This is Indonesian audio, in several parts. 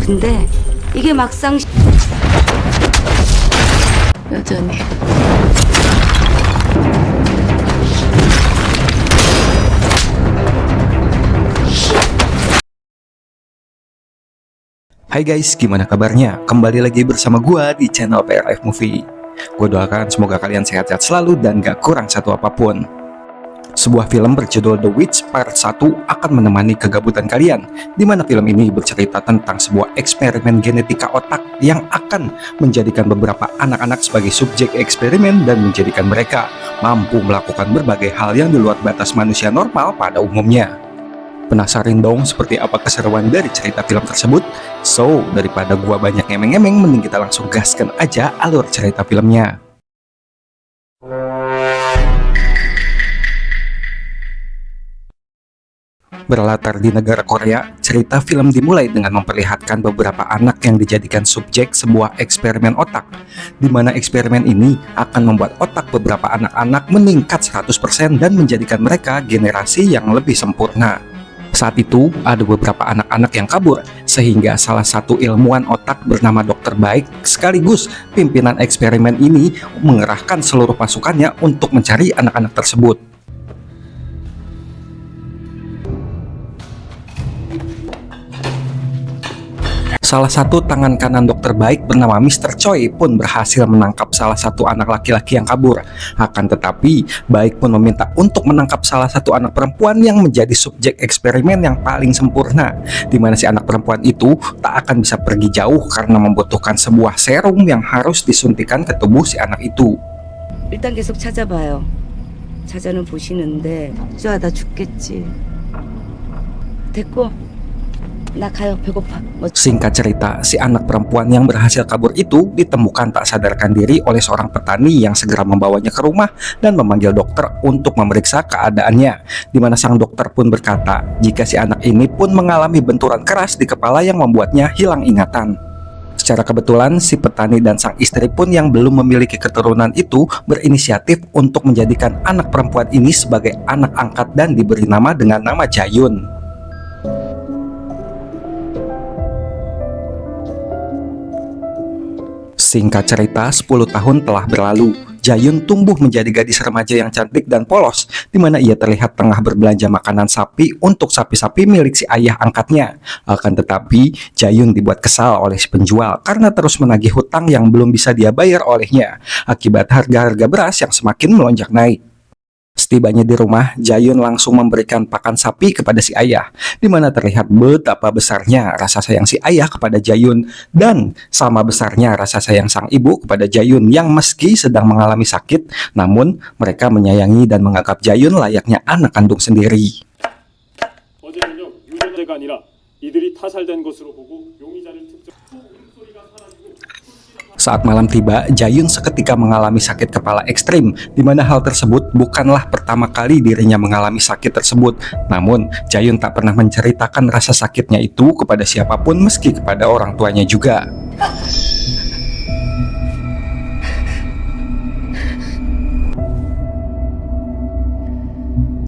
근데 이게 막상 여전히 Hai guys, gimana kabarnya? Kembali lagi bersama gua di channel PRF Movie. Gue doakan semoga kalian sehat-sehat selalu dan gak kurang satu apapun. Sebuah film berjudul The Witch Part 1 akan menemani kegabutan kalian, di mana film ini bercerita tentang sebuah eksperimen genetika otak yang akan menjadikan beberapa anak-anak sebagai subjek eksperimen dan menjadikan mereka mampu melakukan berbagai hal yang di luar batas manusia normal pada umumnya. Penasaran dong seperti apa keseruan dari cerita film tersebut? So, daripada gua banyak emeng-emeng, mending kita langsung gaskan aja alur cerita filmnya. Berlatar di negara Korea, cerita film dimulai dengan memperlihatkan beberapa anak yang dijadikan subjek sebuah eksperimen otak, di mana eksperimen ini akan membuat otak beberapa anak-anak meningkat 100% dan menjadikan mereka generasi yang lebih sempurna. Saat itu, ada beberapa anak-anak yang kabur, sehingga salah satu ilmuwan otak bernama Dr. Baik sekaligus pimpinan eksperimen ini mengerahkan seluruh pasukannya untuk mencari anak-anak tersebut. Salah satu tangan kanan Dokter Baik bernama Mr. Choi pun berhasil menangkap salah satu anak laki-laki yang kabur. Akan tetapi, Baik pun meminta untuk menangkap salah satu anak perempuan yang menjadi subjek eksperimen yang paling sempurna, di mana si anak perempuan itu tak akan bisa pergi jauh karena membutuhkan sebuah serum yang harus disuntikan ke tubuh si anak itu. 일단 계속 찾아봐요. 찾아는 보시는데 쩌다 죽겠지. 됐고. 나 가요. 배고파. Singkat cerita, si anak perempuan yang berhasil kabur itu ditemukan tak sadarkan diri oleh seorang petani yang segera membawanya ke rumah dan memanggil dokter untuk memeriksa keadaannya, di mana sang dokter pun berkata jika si anak ini pun mengalami benturan keras di kepala yang membuatnya hilang ingatan. Secara kebetulan, si petani dan sang istri pun yang belum memiliki keturunan itu berinisiatif untuk menjadikan anak perempuan ini sebagai anak angkat dan diberi nama dengan nama Jayun. Singkat cerita, 10 tahun telah berlalu. Jayun tumbuh menjadi gadis remaja yang cantik dan polos, di mana ia terlihat tengah berbelanja makanan sapi untuk sapi-sapi milik si ayah angkatnya. Akan tetapi, Jayun dibuat kesal oleh si penjual karena terus menagih hutang yang belum bisa dia bayar olehnya, akibat harga-harga beras yang semakin melonjak naik. Setibanya di rumah, Jayun langsung memberikan pakan sapi kepada si ayah, di mana terlihat betapa besarnya rasa sayang si ayah kepada Jayun dan sama besarnya rasa sayang sang ibu kepada Jayun yang meski sedang mengalami sakit, namun mereka menyayangi dan menganggap Jayun layaknya anak kandung sendiri. 어제는요 유전자가 아니라 이들이 타살된 것으로 보고 용의자를 특정. Saat malam tiba, Jayun seketika mengalami sakit kepala ekstrim, di mana hal tersebut bukanlah pertama kali dirinya mengalami sakit tersebut. Namun, Jayun tak pernah menceritakan rasa sakitnya itu kepada siapapun meski kepada orang tuanya juga.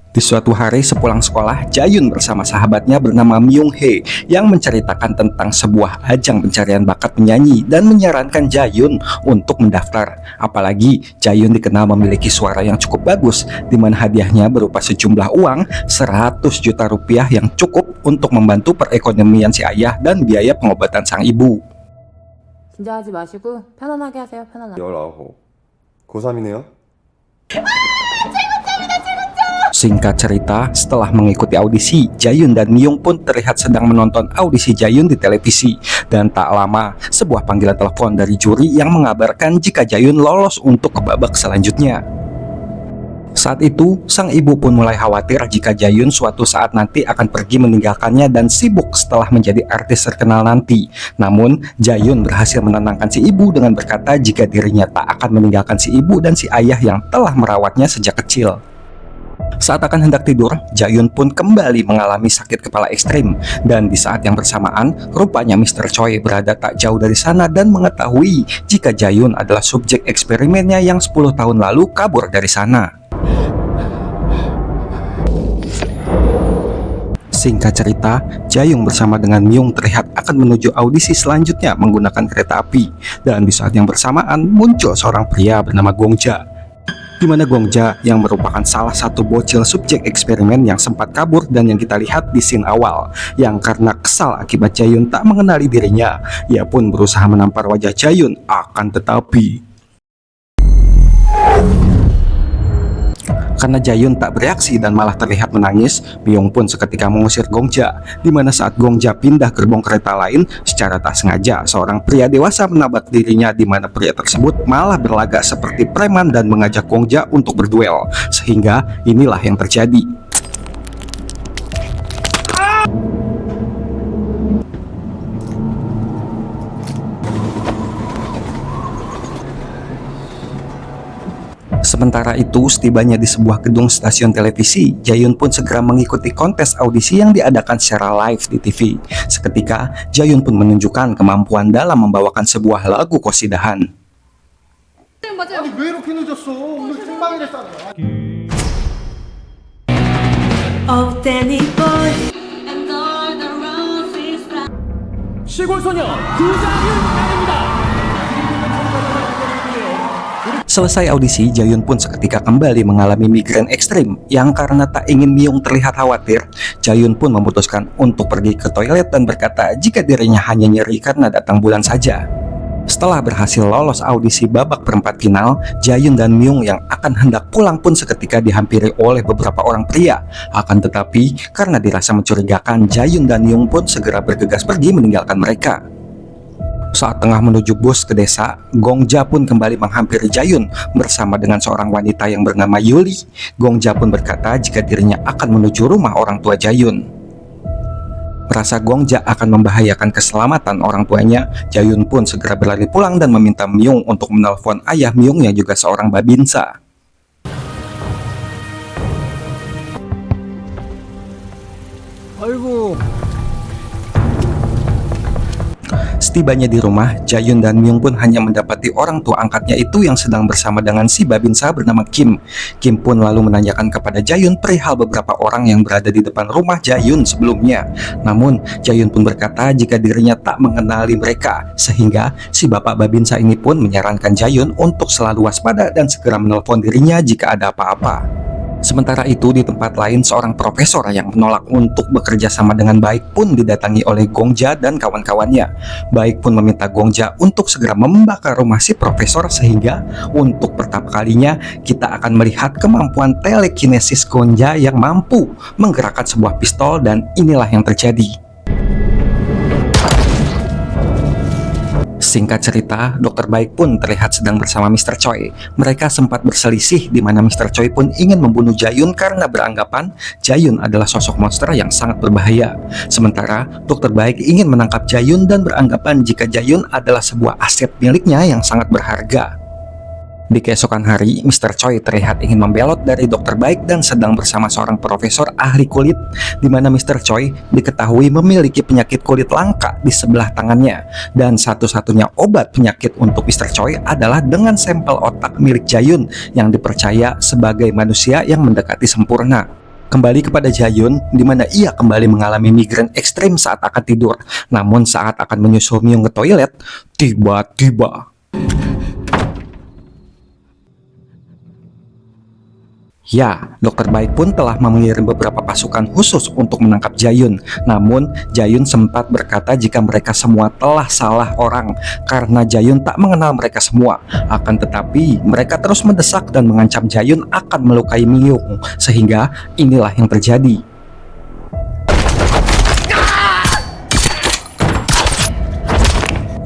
Di suatu hari sepulang sekolah, Jayun bersama sahabatnya bernama Myung Hee yang menceritakan tentang sebuah ajang pencarian bakat penyanyi dan menyarankan Jayun untuk mendaftar. Apalagi Jayun dikenal memiliki suara yang cukup bagus, di mana hadiahnya berupa sejumlah uang 100 juta rupiah yang cukup untuk membantu perekonomian si ayah dan biaya pengobatan sang ibu. 긴장하지 마시고 편안하게 하세요. 편안하게. 19 고3이네요. Singkat cerita, setelah mengikuti audisi, Jayun dan Myung pun terlihat sedang menonton audisi Jayun di televisi. Dan tak lama, sebuah panggilan telepon dari juri yang mengabarkan jika Jayun lolos untuk ke babak selanjutnya. Saat itu, sang ibu pun mulai khawatir jika Jayun suatu saat nanti akan pergi meninggalkannya dan sibuk setelah menjadi artis terkenal nanti. Namun, Jayun berhasil menenangkan si ibu dengan berkata jika dirinya tak akan meninggalkan si ibu dan si ayah yang telah merawatnya sejak kecil. Saat akan hendak tidur, Jayun pun kembali mengalami sakit kepala ekstrim. Dan di saat yang bersamaan, rupanya Mr. Choi berada tak jauh dari sana dan mengetahui jika Jayun adalah subjek eksperimennya yang 10 tahun lalu kabur dari sana. Singkat cerita, Jayung bersama dengan Myung terlihat akan menuju audisi selanjutnya menggunakan kereta api. Dan di saat yang bersamaan muncul seorang pria bernama Gongja, di mana Gongja yang merupakan salah satu bocil subjek eksperimen yang sempat kabur dan yang kita lihat di scene awal, yang karena kesal akibat Jayun tak mengenali dirinya, ia pun berusaha menampar wajah Jayun. Akan tetapi karena Jayun tak bereaksi dan malah terlihat menangis, Myung pun seketika mengusir Gongja, di mana saat Gongja pindah gerbong kereta lain, secara tak sengaja seorang pria dewasa menabrak dirinya, di mana pria tersebut malah berlagak seperti preman dan mengajak Gongja untuk berduel, sehingga inilah yang terjadi. Sementara itu, setibanya di sebuah gedung stasiun televisi, Jayun pun segera mengikuti kontes audisi yang diadakan secara live di TV. Seketika, Jayun pun menunjukkan kemampuan dalam membawakan sebuah lagu qasidahan. 아니 왜 이렇게 늦었어? 오늘 생방이랬어. Oh, Danny boy. 시골 소녀 구자윤 아닙니다. Selesai audisi, Jayun pun seketika kembali mengalami migrain ekstrim, yang karena tak ingin Myung terlihat khawatir, Jayun pun memutuskan untuk pergi ke toilet dan berkata jika dirinya hanya nyeri karena datang bulan saja. Setelah berhasil lolos audisi babak perempat final, Jayun dan Myung yang akan hendak pulang pun seketika dihampiri oleh beberapa orang pria. Akan tetapi, karena dirasa mencurigakan, Jayun dan Myung pun segera bergegas pergi meninggalkan mereka. Saat tengah menuju bus ke desa, Gongja pun kembali menghampiri Jayun bersama dengan seorang wanita yang bernama Yuli. Gongja pun berkata jika dirinya akan menuju rumah orang tua Jayun. Merasa Gongja akan membahayakan keselamatan orang tuanya, Jayun pun segera berlari pulang dan meminta Myung untuk menelpon ayah Myung yang juga seorang babinsa. 아이고. Setibanya di rumah, Jayun dan Myung pun hanya mendapati orang tua angkatnya itu yang sedang bersama dengan si babinsa bernama Kim. Kim pun lalu menanyakan kepada Jayun perihal beberapa orang yang berada di depan rumah Jayun sebelumnya. Namun, Jayun pun berkata jika dirinya tak mengenali mereka, sehingga si bapak babinsa ini pun menyarankan Jayun untuk selalu waspada dan segera menelpon dirinya jika ada apa-apa. Sementara itu, di tempat lain, seorang profesor yang menolak untuk bekerja sama dengan Baik pun didatangi oleh Gongja dan kawan-kawannya. Baik pun meminta Gongja untuk segera membakar rumah si profesor, sehingga untuk pertama kalinya kita akan melihat kemampuan telekinesis Gongja yang mampu menggerakkan sebuah pistol, dan inilah yang terjadi. Singkat cerita, Dokter Baik pun terlihat sedang bersama Mr. Choi. Mereka sempat berselisih di mana Mr. Choi pun ingin membunuh Jayun karena beranggapan Jayun adalah sosok monster yang sangat berbahaya. Sementara Dokter Baik ingin menangkap Jayun dan beranggapan jika Jayun adalah sebuah aset miliknya yang sangat berharga. Di keesokan hari, Mr. Choi terlihat ingin membelot dari Dokter Baik dan sedang bersama seorang profesor ahli kulit, di mana Mr. Choi diketahui memiliki penyakit kulit langka di sebelah tangannya, dan satu-satunya obat penyakit untuk Mr. Choi adalah dengan sampel otak milik Jayun yang dipercaya sebagai manusia yang mendekati sempurna. Kembali kepada Jayun, di mana ia kembali mengalami migrain ekstrim saat akan tidur. Namun saat akan menyusul Myung ke toilet, tiba-tiba ya, Dokter Baik pun telah mengirim beberapa pasukan khusus untuk menangkap Jayun. Namun, Jayun sempat berkata jika mereka semua telah salah orang karena Jayun tak mengenal mereka semua. Akan tetapi, mereka terus mendesak dan mengancam Jayun akan melukai Myung, sehingga inilah yang terjadi.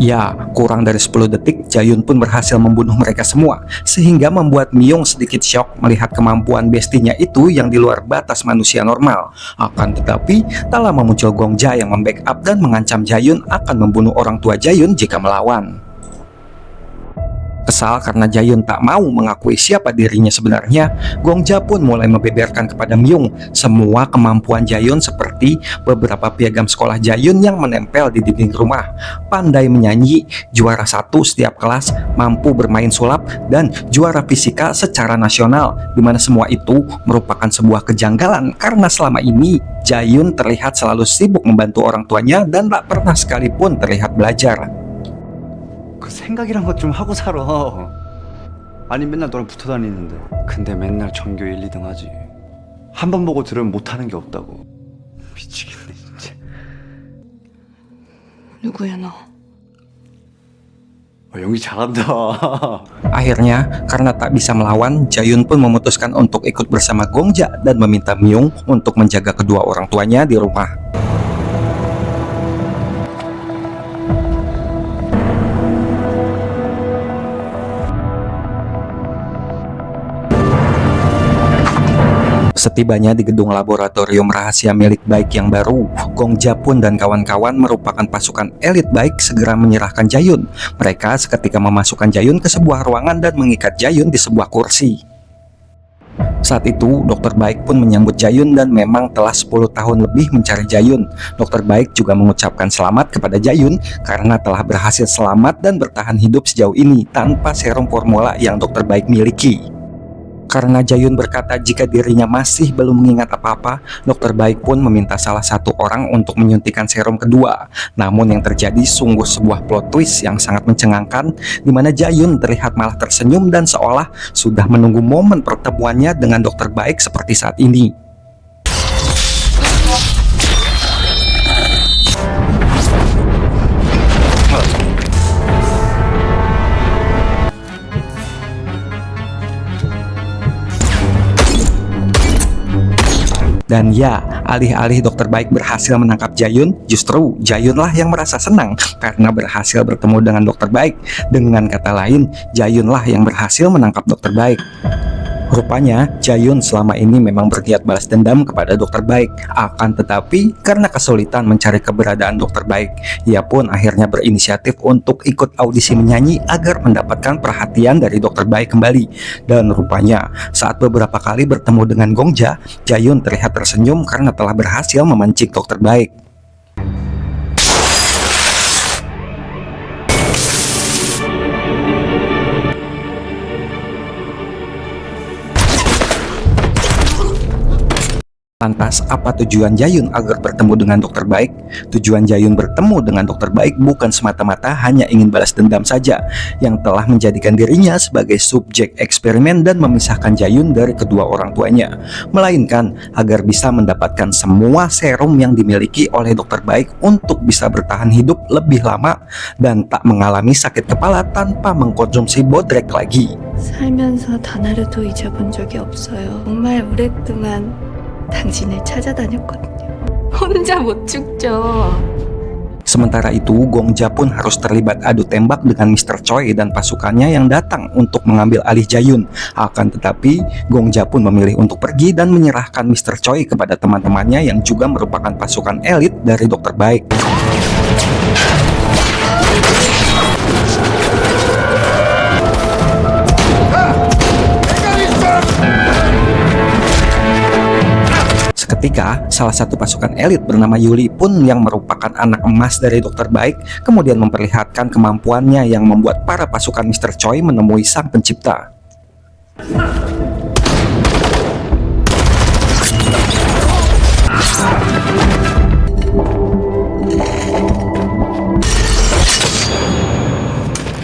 Ya, kurang dari 10 detik, Jayun pun berhasil membunuh mereka semua, sehingga membuat Myung sedikit syok melihat kemampuan bestinya itu yang di luar batas manusia normal. Akan tetapi, tak lama muncul Gongja yang membackup dan mengancam Jayun akan membunuh orang tua Jayun jika melawan. Kesal karena Jayun tak mau mengakui siapa dirinya sebenarnya, Gongja pun mulai membeberkan kepada Myung semua kemampuan Jayun seperti beberapa piagam sekolah Jayun yang menempel di dinding rumah, pandai menyanyi, juara 1 setiap kelas, mampu bermain sulap, dan juara fisika secara nasional, di mana semua itu merupakan sebuah kejanggalan karena selama ini Jayun terlihat selalu sibuk membantu orang tuanya dan tak pernah sekalipun terlihat belajar. 그 생각이란 것 좀 하고 살아. 아니 맨날 너랑 붙어 다니는데. 근데 맨날 전교 1, 2등 하지. 한 번 보고 들으면 못하는 게 없다고. 미치겠네 진짜. 누구야 너? 연기 잘한다. Akhirnya, karena tak bisa melawan, Jayun pun memutuskan untuk ikut bersama Gongja dan meminta Myung untuk menjaga kedua orang tuanya di rumah. Setibanya di gedung laboratorium rahasia milik Baik yang baru, Gongja pun dan kawan-kawan merupakan pasukan elit Baik segera menyerahkan Jayun. Mereka seketika memasukkan Jayun ke sebuah ruangan dan mengikat Jayun di sebuah kursi. Saat itu, Dokter Baik pun menyambut Jayun dan memang telah 10 tahun lebih mencari Jayun. Dokter Baik juga mengucapkan selamat kepada Jayun karena telah berhasil selamat dan bertahan hidup sejauh ini tanpa serum formula yang Dokter Baik miliki. Karena Jayun berkata jika dirinya masih belum mengingat apa-apa, Dokter Baik pun meminta salah satu orang untuk menyuntikkan serum kedua. Namun yang terjadi sungguh sebuah plot twist yang sangat mencengangkan, di mana Jayun terlihat malah tersenyum dan seolah sudah menunggu momen pertemuannya dengan Dokter Baik seperti saat ini. Dan ya, alih-alih Dokter Baik berhasil menangkap Jayun, justru Jayunlah yang merasa senang karena berhasil bertemu dengan Dokter Baik. Dengan kata lain, Jayunlah yang berhasil menangkap Dokter Baik. Rupanya, Jayun selama ini memang berniat balas dendam kepada Dokter Baik. Akan tetapi, karena kesulitan mencari keberadaan Dokter Baik, ia pun akhirnya berinisiatif untuk ikut audisi menyanyi agar mendapatkan perhatian dari Dokter Baik kembali. Dan rupanya, saat beberapa kali bertemu dengan Gongja, Jayun terlihat tersenyum karena telah berhasil memancing Dokter Baik. Lantas, apa tujuan Jayun agar bertemu dengan Dokter Baik? Tujuan Jayun bertemu dengan Dokter Baik bukan semata-mata hanya ingin balas dendam saja, yang telah menjadikan dirinya sebagai subjek eksperimen dan memisahkan Jayun dari kedua orang tuanya, melainkan agar bisa mendapatkan semua serum yang dimiliki oleh Dokter Baik untuk bisa bertahan hidup lebih lama dan tak mengalami sakit kepala tanpa mengkonsumsi bodrek lagi. 살면서 단 하루도 잊어본 적이 없어요. 정말 오랫동안 당신을 찾아다녔거든요. 혼자 못 죽죠. Sementara itu, Gongja pun harus terlibat adu tembak dengan Mr. Choi dan pasukannya yang datang untuk mengambil alih Jayun. Akan tetapi, Gongja pun memilih untuk pergi dan menyerahkan Mr. Choi kepada teman-temannya yang juga merupakan pasukan elit dari Dokter Baik. Seketika, salah satu pasukan elit bernama Yuli pun yang merupakan anak emas dari Dokter Baik kemudian memperlihatkan kemampuannya yang membuat para pasukan Mr. Choi menemui sang pencipta.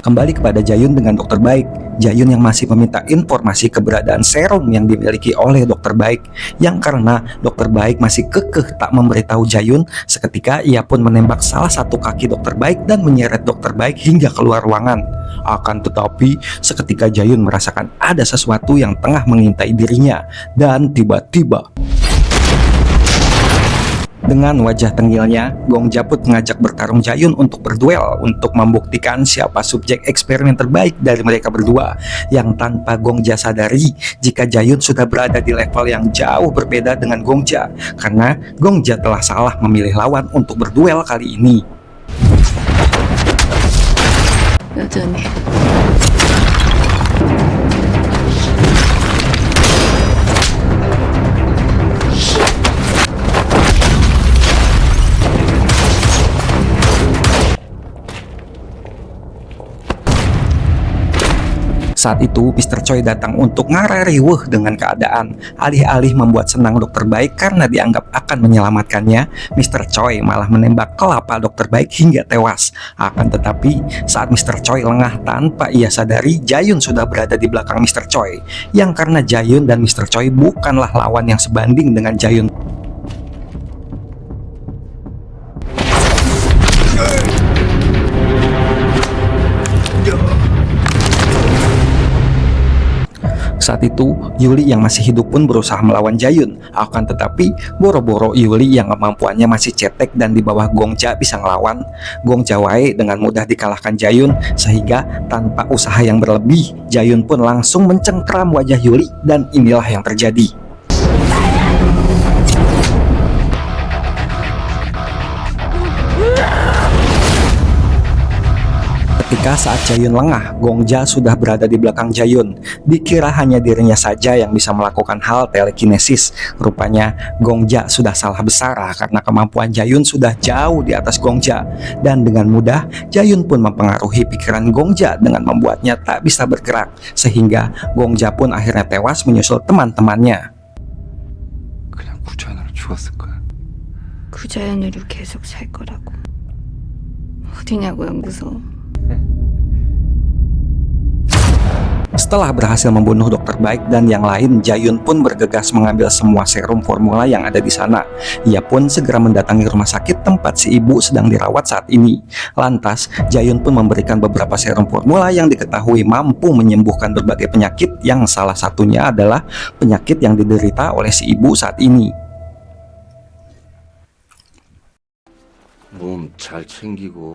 Kembali kepada Jayun dengan Dokter Baik. Jayun yang masih meminta informasi keberadaan serum yang dimiliki oleh Dokter Baik, yang karena Dokter Baik masih kekeh tak memberitahu Jayun, seketika ia pun menembak salah satu kaki Dokter Baik dan menyeret Dokter Baik hingga keluar ruangan. Akan tetapi, seketika Jayun merasakan ada sesuatu yang tengah mengintai dirinya, dan tiba-tiba dengan wajah tengilnya, Gongja pun mengajak bertarung Jayun untuk berduel untuk membuktikan siapa subjek eksperimen terbaik dari mereka berdua, yang tanpa Gongja sadari jika Jayun sudah berada di level yang jauh berbeda dengan Gongja, karena Gongja telah salah memilih lawan untuk berduel kali ini. 여전히 Saat itu, Mr. Choi datang untuk ngareriweuh dengan keadaan. Alih-alih membuat senang Dokter Baik karena dianggap akan menyelamatkannya, Mr. Choi malah menembak kelapa Dokter Baik hingga tewas. Akan tetapi, saat Mr. Choi lengah tanpa ia sadari, Jae-yun sudah berada di belakang Mr. Choi. Yang karena Jae-yun dan Mr. Choi bukanlah lawan yang sebanding dengan Jae-yun. Saat itu, Yuli yang masih hidup pun berusaha melawan Jae-yun. Akan tetapi, boro-boro Yuli yang kemampuannya masih cetek dan di bawah Gongja bisa ngelawan, Gongja wae dengan mudah dikalahkan Jae-yun, sehingga tanpa usaha yang berlebih, Jae-yun pun langsung mencengkram wajah Yuli dan inilah yang terjadi. Ketika saat Jae-yun lengah, Gongja sudah berada di belakang Jae-yun. Dikira hanya dirinya saja yang bisa melakukan hal telekinesis. Rupanya Gongja sudah salah besar karena kemampuan Jae-yun sudah jauh di atas Gongja. Dan dengan mudah, Jae-yun pun mempengaruhi pikiran Gongja dengan membuatnya tak bisa bergerak. Sehingga Gongja pun akhirnya tewas menyusul teman-temannya. 그냥 구자연으로 죽었을 거야. 구자연으로 계속 살 거라고. 어디냐고요, 무서워. Setelah berhasil membunuh Dokter Baik dan yang lain, Jae-yun pun bergegas mengambil semua serum formula yang ada di sana. Ia pun segera mendatangi rumah sakit tempat si ibu sedang dirawat saat ini. Lantas, Jae-yun pun memberikan beberapa serum formula yang diketahui mampu menyembuhkan berbagai penyakit, yang salah satunya adalah penyakit yang diderita oleh si ibu saat ini. 몸 잘 챙기고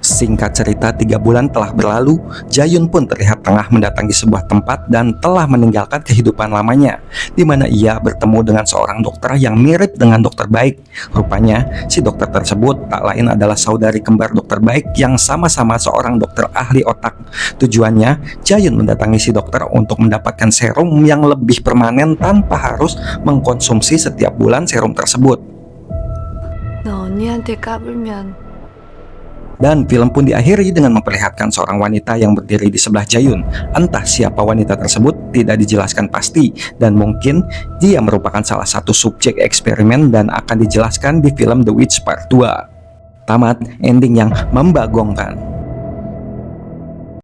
Singkat cerita, 3 bulan telah berlalu, Jae-yun pun terlihat tengah mendatangi sebuah tempat dan telah meninggalkan kehidupan lamanya, di mana ia bertemu dengan seorang dokter yang mirip dengan Dokter Baik. Rupanya, si dokter tersebut tak lain adalah saudari kembar Dokter Baik yang sama-sama seorang dokter ahli otak. Tujuannya, Jae-yun mendatangi si dokter untuk mendapatkan serum yang lebih permanen tanpa harus mengkonsumsi setiap bulan serum tersebut. 너 언니한테 까불면 Dan film pun diakhiri dengan memperlihatkan seorang wanita yang berdiri di sebelah Jae-yun. Entah siapa wanita tersebut tidak dijelaskan pasti, dan mungkin dia merupakan salah satu subjek eksperimen dan akan dijelaskan di film The Witch Part 2. Tamat, ending yang membagongkan.